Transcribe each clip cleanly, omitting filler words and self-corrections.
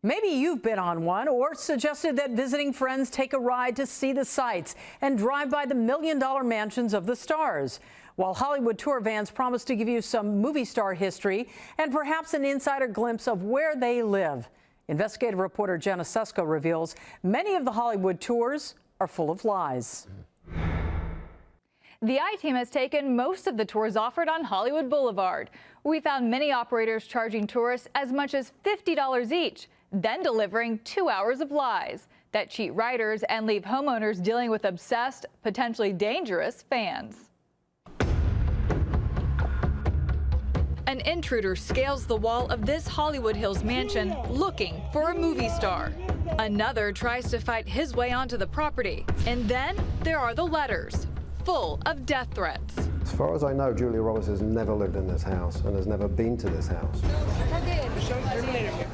Maybe you've been on one or suggested that visiting friends take a ride to see the sights and drive by the million-dollar mansions of the stars. While Hollywood tour vans promise to give you some movie star history and perhaps an insider glimpse of where they live. Investigative reporter Jenna Susko reveals many of the Hollywood tours are full of lies. The I-Team has taken most of the tours offered on Hollywood Boulevard. We found many operators charging tourists as much as $50 each, then delivering 2 hours of lies that cheat riders and leave homeowners dealing with obsessed, potentially dangerous fans. An intruder scales the wall of this Hollywood Hills mansion looking for a movie star. Another tries to fight his way onto the property. And then there are the letters, full of death threats. As far as I know, Julia Roberts has never lived in this house and has never been to this house.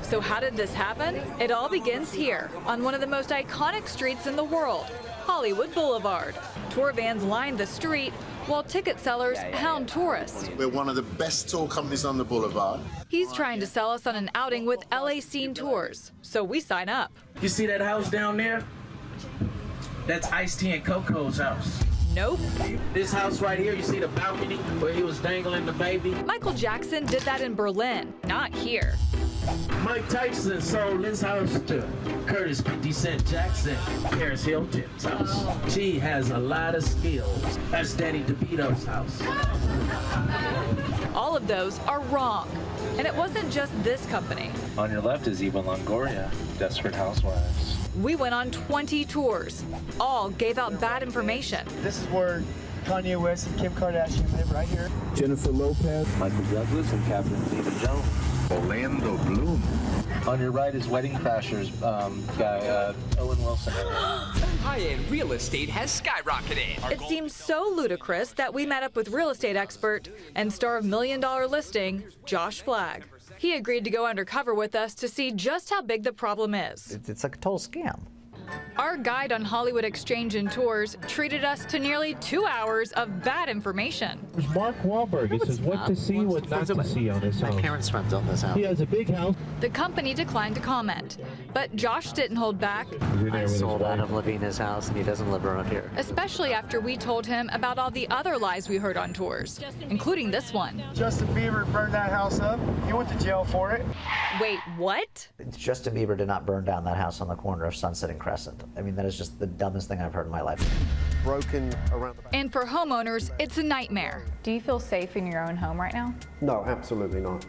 So how did this happen? It all begins here, on one of the most iconic streets in the world, Hollywood Boulevard. Tour vans line the street, while ticket sellers hound tourists. We're one of the best tour companies on the boulevard. He's trying to sell us on an outing with LA Scene Tours, so we sign up. You see that house down there? That's Ice-T and Coco's house. Nope. This house right here, you see the balcony where he was dangling the baby? Michael Jackson did that in Berlin, not here. Mike Tyson sold his house to Curtis 50 Cent Jackson, Paris Hilton's house. She has a lot of skills. That's Danny DeVito's house. All of those are wrong. And it wasn't just this company. On your left is Eva Longoria, Desperate Housewives. We went on 20 tours. All gave out bad information. This is where Kanye West and Kim Kardashian live, right here. Jennifer Lopez, Michael Douglas and Catherine Zeta-Jones. Orlando Bloom. On your right is Wedding Crashers guy, Owen Wilson. High-end real estate has skyrocketed. It seems so ludicrous that we met up with real estate expert and star of $1 Million Listing, Josh Flagg. He agreed to go undercover with us to see just how big the problem is. It's like a total scam. Our guide on Hollywood Exchange and Tours treated us to nearly 2 hours of bad information. Mark Wahlberg. It says what to see, what not to see on this house. My parents rent on this house. He has a big house. The company declined to comment, but Josh didn't hold back. I sold Adam Levine's house, and he doesn't live around here. Especially after we told him about all the other lies we heard on tours, including this one. Justin Bieber burned that house up. He went to jail for it. Wait, what? Justin Bieber did not burn down that house on the corner of Sunset and Crescent. I mean, that is just the dumbest thing I've heard in my life. Broken around the back. And for homeowners, it's a nightmare. Do you feel safe in your own home right now? No, absolutely not.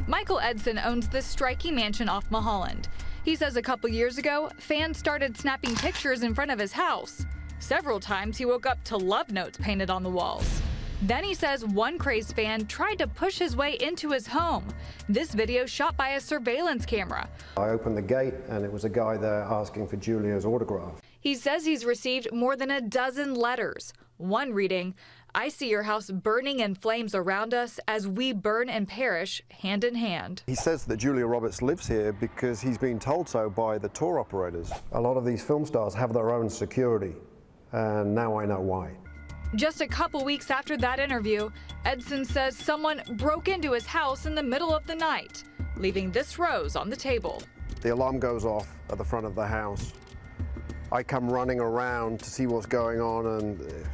Michael Edson owns this striking mansion off Mulholland. He says a couple years ago, fans started snapping pictures in front of his house. Several times he woke up to love notes painted on the walls. Then he says one crazed fan tried to push his way into his home. This video shot by a surveillance camera. I opened the gate and it was a guy there asking for Julia's autograph. He says he's received more than a dozen letters. One reading, "I see your house burning in flames around us as we burn and perish hand in hand." He says that Julia Roberts lives here because he's been told so by the tour operators. A lot of these film stars have their own security, and now I know why. Just a couple weeks after that interview, Edson says someone broke into his house in the middle of the night, leaving this rose on the table. The alarm goes off at the front of the house. I come running around to see what's going on, and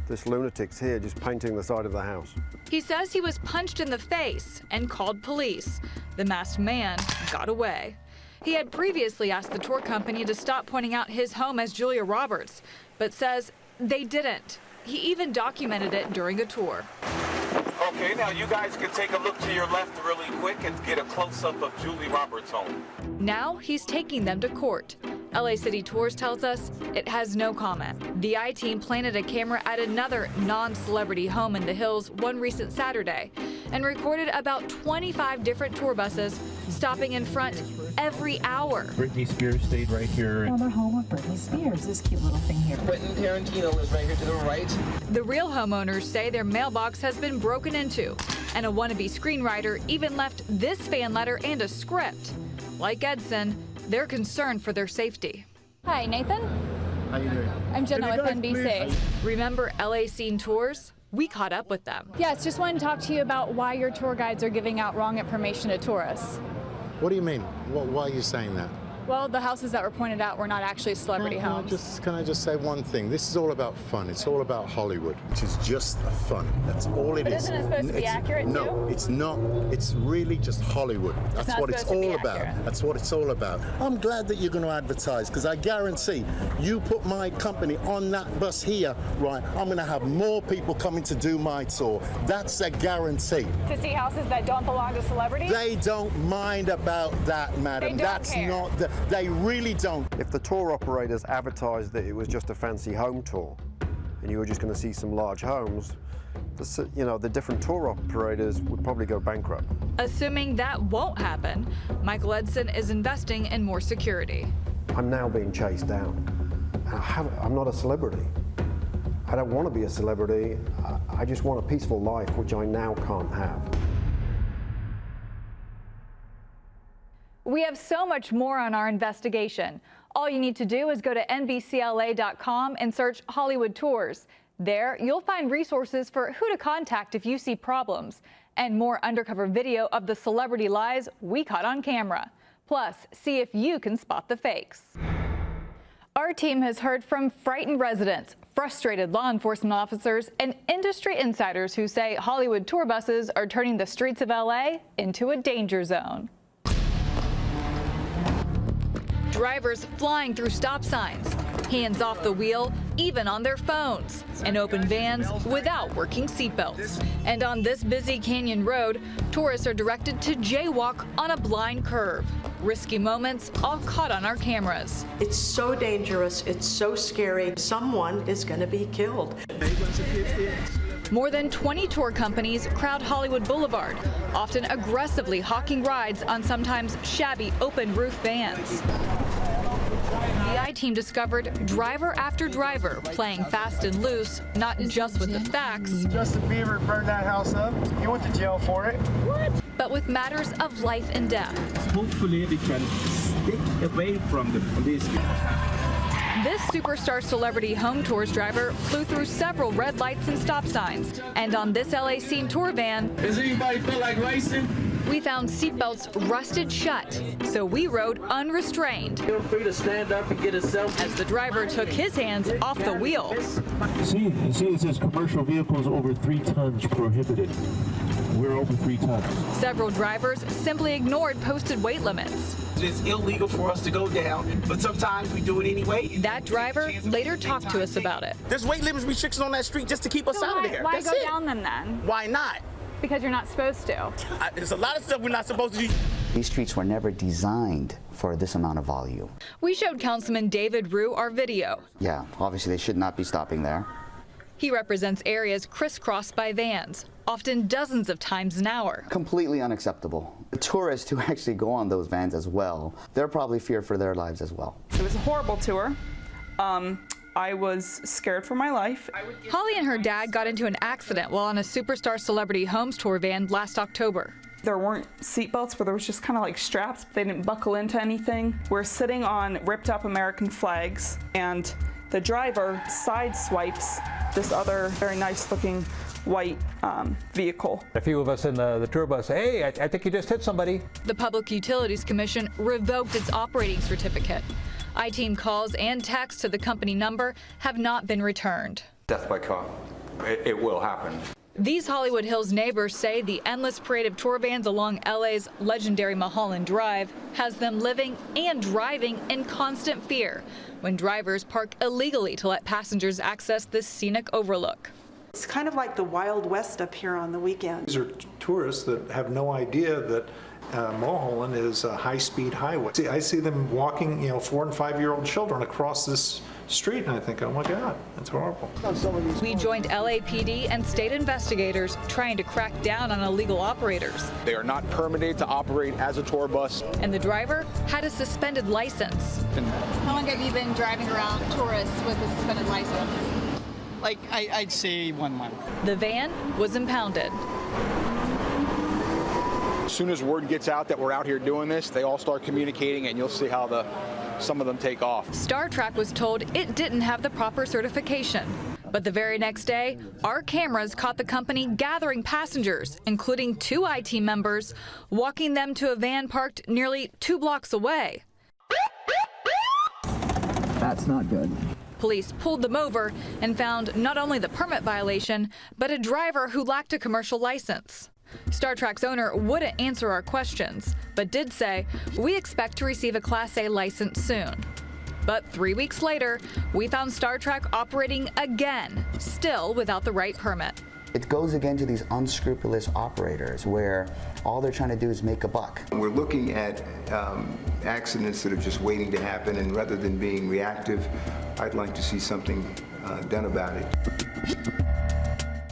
this lunatic's here just painting the side of the house. He says he was punched in the face and called police. The masked man got away. He had previously asked the tour company to stop pointing out his home as Julia Roberts, but says they didn't. He even documented it during a tour. Okay, now you guys can take a look to your left really quick and get a close-up of Julie Roberts' home. Now he's taking them to court. LA City Tours tells us it has no comment. The I-Team planted a camera at another non-celebrity home in the hills one recent Saturday and recorded about 25 different tour buses stopping in front every hour. Britney Spears stayed right here. Former home of Britney Spears, this cute little thing here. Quentin Tarantino lives right here to the right. The real homeowners say their mailbox has been broken into, and a wannabe screenwriter even left this fan letter and a script. Like Edson, they're concerned for their safety. Hi, Nathan. How you doing? I'm Jenna with NBC. Remember LA Scene Tours? We caught up with them. Yes, just wanted to talk to you about why your tour guides are giving out wrong information to tourists. What do you mean? Why are you saying that? Well, the houses that were pointed out were not actually celebrity homes. Can I just say one thing? This is all about fun. It's all about Hollywood, which is just fun. That's all it is. But isn't it supposed to be accurate, no, too? No, it's not. It's really just Hollywood. That's what it's all about. That's what it's all about. I'm glad that you're going to advertise, because I guarantee you put my company on that bus here, right, I'm going to have more people coming to do my tour. That's a guarantee. To see houses that don't belong to celebrities? They don't mind about that, madam. They don't care. Not they really don't. If the tour operators advertised that it was just a fancy home tour and you were just going to see some large homes, the different tour operators would probably go bankrupt. Assuming that won't happen, Michael Edson is investing in more security. I'm now being chased down. I'm not a celebrity. I don't want to be a celebrity. I just want a peaceful life, which I now can't have. We have so much more on our investigation. All you need to do is go to NBCLA.com and search Hollywood Tours. There, you'll find resources for who to contact if you see problems, and more undercover video of the celebrity lies we caught on camera. Plus, see if you can spot the fakes. Our team has heard from frightened residents, frustrated law enforcement officers, and industry insiders who say Hollywood tour buses are turning the streets of LA into a danger zone. Drivers flying through stop signs, hands off the wheel, even on their phones, and open vans without working seatbelts. And on this busy canyon road, tourists are directed to jaywalk on a blind curve. Risky moments all caught on our cameras. It's so dangerous, it's so scary. Someone is going to be killed. More than 20 tour companies crowd Hollywood Boulevard, often aggressively hawking rides on sometimes shabby open-roof vans. The I-Team discovered driver after driver playing fast and loose, not just with the facts, Justin Bieber burned that house up. He went to jail for it. What? But with matters of life and death. Hopefully we can stick away from the police. This superstar celebrity home tours driver flew through several red lights and stop signs. And on this LA Scene tour van, Does anybody feel like racing? we found seatbelts rusted shut, so we rode unrestrained. Feel free to stand up and get a selfie. As the driver took his hands off the wheel. See, it says commercial vehicles over 3 tons prohibited. We're over 3 tons. Several drivers simply ignored posted weight limits. It's illegal for us to go down, but sometimes we do it anyway. That driver later talked to us about it. There's weight limit restrictions on that street just to keep us out of there. Why That's go it. down them then? Why not? Because you're not supposed to. There's a lot of stuff we're not supposed to do. These streets were never designed for this amount of volume. We showed Councilman David Rue our video. Yeah, obviously they should not be stopping there. He represents areas crisscrossed by vans, often dozens of times an hour. Completely unacceptable. The tourists who actually go on those vans as well, they're probably feared for their lives as well. It was a horrible tour. I was scared for my life. Holly and her dad got into an accident while on a superstar celebrity homes tour van last October. There weren't seatbelts, but there was just kind of like straps. They didn't buckle into anything. We're sitting on ripped up American flags, and the driver side swipes this other very nice looking white vehicle. A few of us in the tour bus say, hey, I think you just hit somebody. The Public Utilities Commission revoked its operating certificate. I-Team calls and texts to the company number have not been returned. Death by car. It will happen. These Hollywood Hills neighbors say the endless parade of tour vans along LA's legendary Mulholland Drive has them living and driving in constant fear when drivers park illegally to let passengers access this scenic overlook. It's kind of like the Wild West up here on the weekend. These are tourists that have no idea that Mulholland is a high-speed highway. I see them walking, 4- and 5-year-old children across this street, and I think, oh my God, that's horrible. We joined LAPD and state investigators trying to crack down on illegal operators. They are not permitted to operate as a tour bus. And the driver had a suspended license. How long have you been driving around tourists with a suspended license? Like, I'd say 1 month. The van was impounded. As soon as word gets out that we're out here doing this, they all start communicating, and you'll see how some of them take off. Star Trek was told it didn't have the proper certification, But the very next day, our cameras caught the company gathering passengers, including 2 IT members, walking them to a van parked nearly 2 blocks away. That's not good. Police pulled them over and found not only the permit violation, but a driver who lacked a commercial license. Star Trek's owner wouldn't answer our questions, but did say, "We expect to receive a Class A license soon." But 3 weeks later, we found Star Trek operating again, still without the right permit. It goes again to these unscrupulous operators where all they're trying to do is make a buck. We're looking at accidents that are just waiting to happen, and rather than being reactive, I'd like to see something done about it.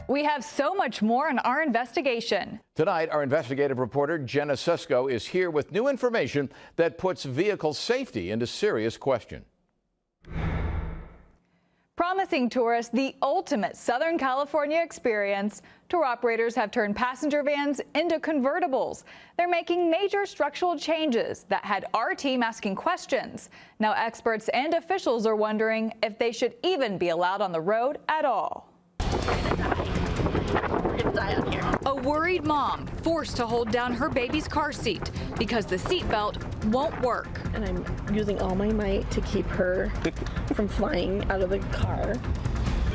We have so much more in our investigation. Tonight, our investigative reporter Jenna Sisko is here with new information that puts vehicle safety into serious question. Promising tourists the ultimate Southern California experience, tour operators have turned passenger vans into convertibles. They're making major structural changes that had our team asking questions. Now experts and officials are wondering if they should even be allowed on the road at all. A worried mom forced to hold down her baby's car seat because the seatbelt won't work. And I'm using all my might to keep her from flying out of the car.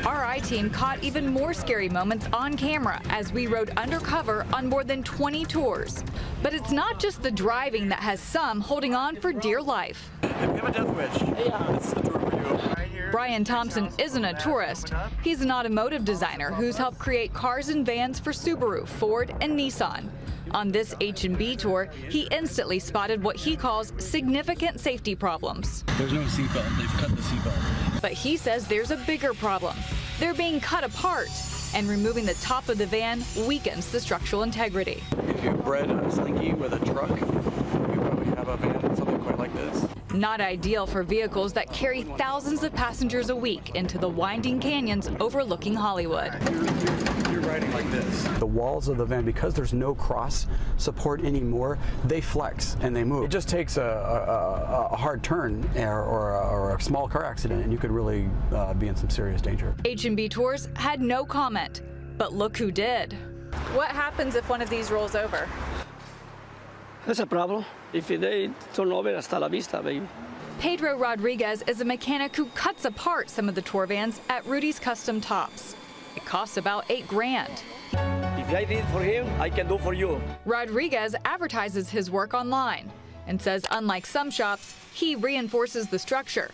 Our I-team caught even more scary moments on camera as we rode undercover on more than 20 tours. But it's not just the driving that has some holding on for dear life. If you have a death wish, this is the tour for you. Brian Thompson isn't a tourist. He's an automotive designer who's helped create cars and vans for Subaru, Ford, and Nissan. On this H&B tour, he instantly spotted what he calls significant safety problems. There's no seatbelt. They've cut the seatbelt. But he says there's a bigger problem. They're being cut apart, and removing the top of the van weakens the structural integrity. If you bred a Slinky with a truck, you probably have a van, something quite like this. Not ideal for vehicles that carry thousands of passengers a week into the winding canyons overlooking Hollywood. You're riding like this. The walls of the van, because there's no cross support anymore, they flex and they move. It just takes a hard turn or a small car accident and you could really be in some serious danger. H&B Tours had no comment, but look who did. What happens if one of these rolls over? That's a problem. If they turn over, hasta la vista, baby. Pedro Rodriguez is a mechanic who cuts apart some of the tour vans at Rudy's Custom Tops. It costs about $8 grand. If I did for him, I can do for you. Rodriguez advertises his work online and says unlike some shops, he reinforces the structure.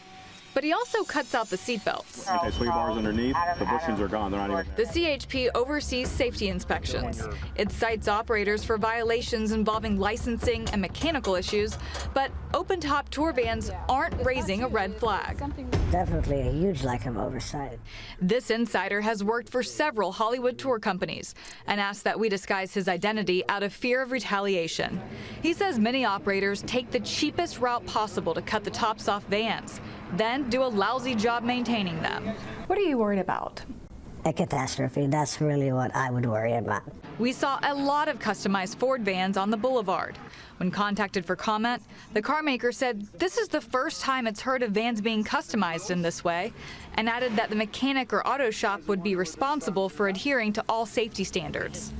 But he also cuts out the seatbelts. Anti-sway bars underneath, the bushings are gone. They're not even. The CHP oversees safety inspections. It cites operators for violations involving licensing and mechanical issues, but open-top tour vans aren't raising a red flag. Definitely a huge lack of oversight. This insider has worked for several Hollywood tour companies and asked that we disguise his identity out of fear of retaliation. He says many operators take the cheapest route possible to cut the tops off vans, then do a lousy job maintaining them. What are you worried about? A catastrophe. That's really what I would worry about. We saw a lot of customized Ford vans on the boulevard. When contacted for comment, the car maker said this is the first time it's heard of vans being customized in this way, and added that the mechanic or auto shop would be responsible for adhering to all safety standards.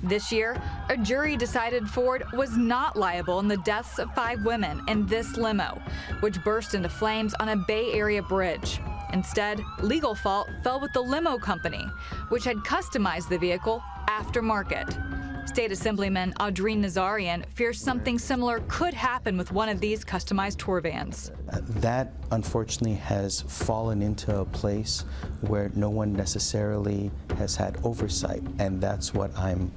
This year, a jury decided Ford was not liable in the deaths of 5 women in this limo, which burst into flames on a Bay Area bridge. Instead, legal fault fell with the limo company, which had customized the vehicle aftermarket. State Assemblyman Audrey Nazarian fears something similar could happen with one of these customized tour vans. That, unfortunately, has fallen into a place where no one necessarily has had oversight, and that's what I'm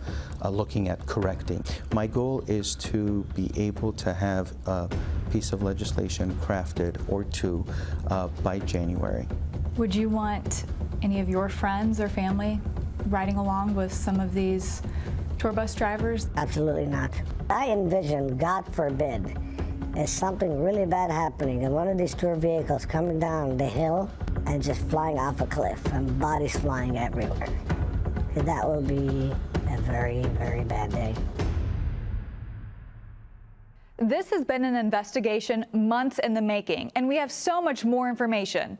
looking at correcting. My goal is to be able to have a piece of legislation crafted or two by January. Would you want any of your friends or family riding along with some of these tour bus drivers? Absolutely not. I envision, God forbid, is something really bad happening and one of these tour vehicles coming down the hill and just flying off a cliff and bodies flying everywhere. That will be a very, very bad day. This has been an investigation months in the making, and we have so much more information.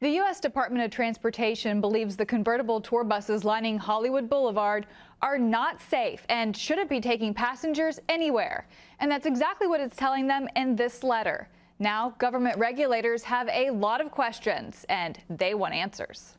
The U.S. Department of Transportation believes the convertible tour buses lining Hollywood Boulevard are not safe and shouldn't be taking passengers anywhere. And that's exactly what it's telling them in this letter. Now, government regulators have a lot of questions, and they want answers.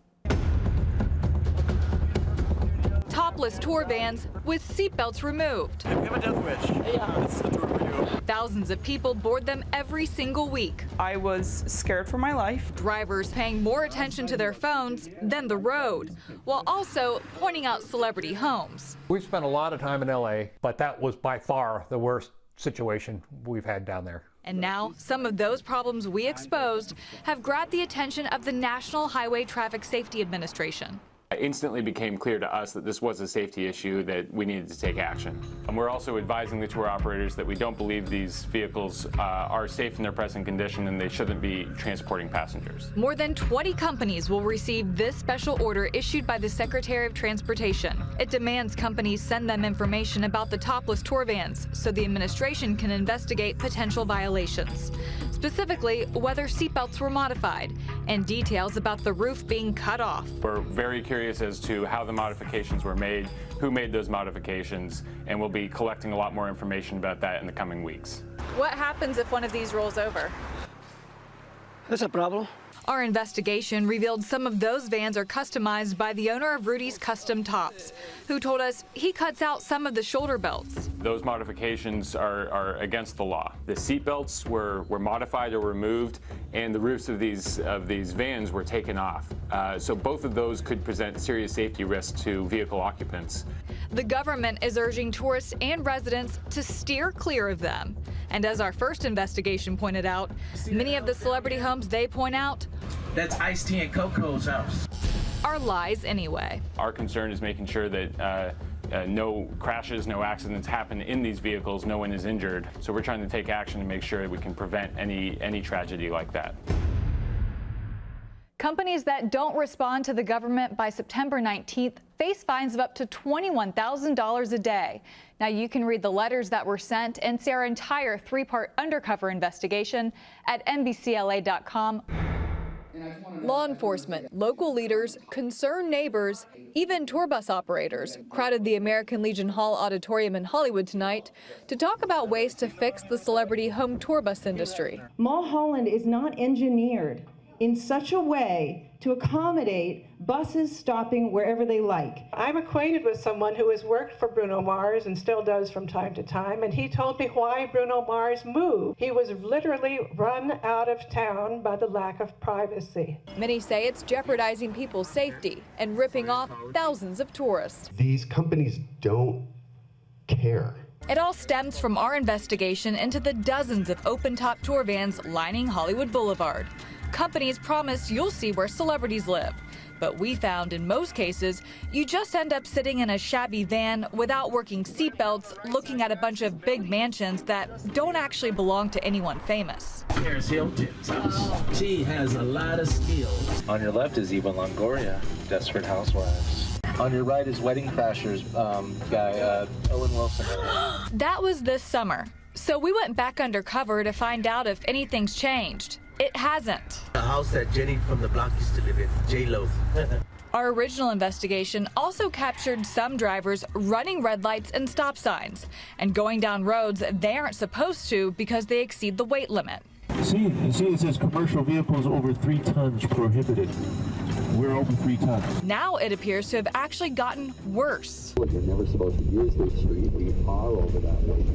Topless tour vans with seatbelts removed. Have you ever death wish? Yeah. This is the tour for you. Thousands of people board them every single week. I was scared for my life. Drivers paying more attention to their phones than the road, while also pointing out celebrity homes. We've spent a lot of time in LA, but that was by far the worst situation we've had down there. And now, some of those problems we exposed have grabbed the attention of the National Highway Traffic Safety Administration. It instantly became clear to us that this was a safety issue that we needed to take action. And we're also advising the tour operators that we don't believe these vehicles are safe in their present condition and they shouldn't be transporting passengers. More than 20 companies will receive this special order issued by the Secretary of Transportation. It demands companies send them information about the topless tour vans so the administration can investigate potential violations. Specifically, whether seatbelts were modified and details about the roof being cut off. We're very curious as to how the modifications were made, who made those modifications, and we'll be collecting a lot more information about that in the coming weeks. What happens if one of these rolls over? That's a problem. Our investigation revealed some of those vans are customized by the owner of Rudy's Custom Tops, who told us he cuts out some of the shoulder belts. Those modifications are against the law. The seat belts were modified or removed, and the roofs of these vans were taken off. So both of those could present serious safety risks to vehicle occupants. The government is urging tourists and residents to steer clear of them. And as our first investigation pointed out, many of the celebrity homes they point out, that's Ice-T and Coco's house, are lies anyway. Our concern is making sure that no crashes, no accidents happen in these vehicles, no one is injured. So we're trying to take action to make sure that we can prevent any tragedy like that. Companies that don't respond to the government by September 19th face fines of up to $21,000 a day. Now you can read the letters that were sent and see our entire 3-part undercover investigation at NBCLA.com. Law enforcement, local leaders, concerned neighbors, even tour bus operators crowded the American Legion Hall Auditorium in Hollywood tonight to talk about ways to fix the celebrity home tour bus industry. Mulholland is not engineered in such a way to accommodate buses stopping wherever they like. I'm acquainted with someone who has worked for Bruno Mars and still does from time to time, and he told me why Bruno Mars moved. He was literally run out of town by the lack of privacy. Many say it's jeopardizing people's safety and ripping off thousands of tourists. These companies don't care. It all stems from our investigation into the dozens of open-top tour vans lining Hollywood Boulevard. Companies promise you'll see where celebrities live, but we found in most cases, you just end up sitting in a shabby van without working seatbelts, looking at a bunch of big mansions that don't actually belong to anyone famous. Paris Hilton's house. She has a lot of skills. On your left is Eva Longoria, Desperate Housewives. On your right is Wedding Crashers guy, Owen Wilson. That was this summer, so we went back undercover to find out if anything's changed. It hasn't. The house that Jenny from the block used to live in, J-Lo. Our original investigation also captured some drivers running red lights and stop signs and going down roads they aren't supposed to because they exceed the weight limit. See, it says commercial vehicles over 3 tons prohibited. We're over 3 tons. Now it appears to have actually gotten worse. You're never supposed to use this street. We are over that way.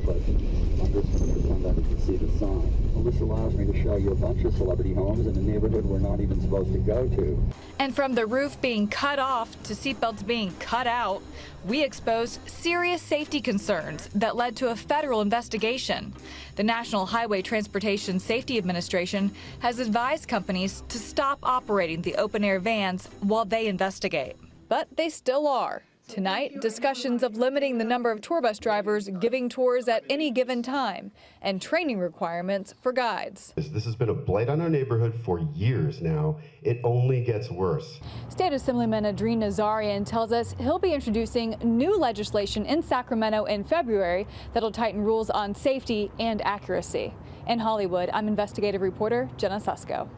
But I'm just going to pretend that we can see the sign. Well, this allows me to show you a bunch of celebrity homes in a neighborhood we're not even supposed to go to. And from the roof being cut off to seatbelts being cut out, we exposed serious safety concerns that led to a federal investigation. The National Highway Transportation Safety Administration has advised companies to stop operating the open-air vans while they investigate. But they still are. Tonight, discussions of limiting the number of tour bus drivers giving tours at any given time and training requirements for guides. This has been a blight on our neighborhood for years now. It only gets worse. State Assemblyman Adrien Nazarian tells us he'll be introducing new legislation in Sacramento in February that'll tighten rules on safety and accuracy. In Hollywood, I'm investigative reporter Jenna Susko.